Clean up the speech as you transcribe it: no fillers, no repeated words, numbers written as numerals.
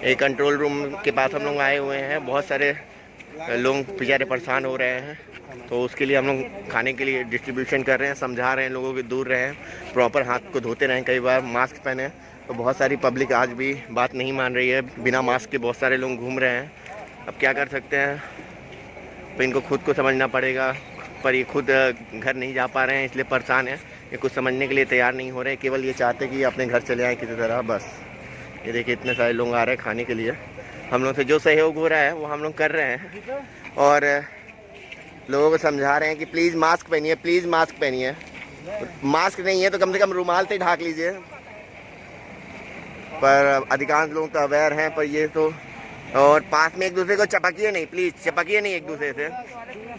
एक control room के पास हम लोग आए हुए हैं। बहुत सारे लोग बेचारे परेशान हो रहे हैं, तो उसके लिए हम लोग खाने के लिए डिस्ट्रीब्यूशन कर रहे हैं, समझा रहे हैं लोगों को दूर रहें, प्रॉपर हाथ को धोते रहें, कई बार मास्क पहने। तो बहुत सारी पब्लिक आज भी बात नहीं मान रही है, बिना मास्क के बहुत सारे लोग घूम रहे हैं। अब क्या कर सकते हैं, तो इनको खुद को समझना पड़ेगा, पर ये खुद घर नहीं जा पा रहे हैं, इसलिए परेशान हैं। ये कुछ समझने के लिए तैयार नहीं हो रहे, केवल ये चाहते कि अपने घर चले आएँ किसी तरह, बस। ये देखिए इतने सारे लोग आ रहे हैं खाने के लिए। हम लोग से जो सहयोग हो रहा है वो हम लोग कर रहे हैं, और लोगों को समझा रहे हैं कि प्लीज़ मास्क पहनिए, प्लीज़ मास्क पहनिए। मास्क नहीं है तो कम से कम रुमाल से ढाक लीजिए। पर अधिकांश लोग तो अवेयर हैं, पर ये तो, और पास में एक दूसरे को चपकिए नहीं, प्लीज़ चपकिए नहीं एक दूसरे से।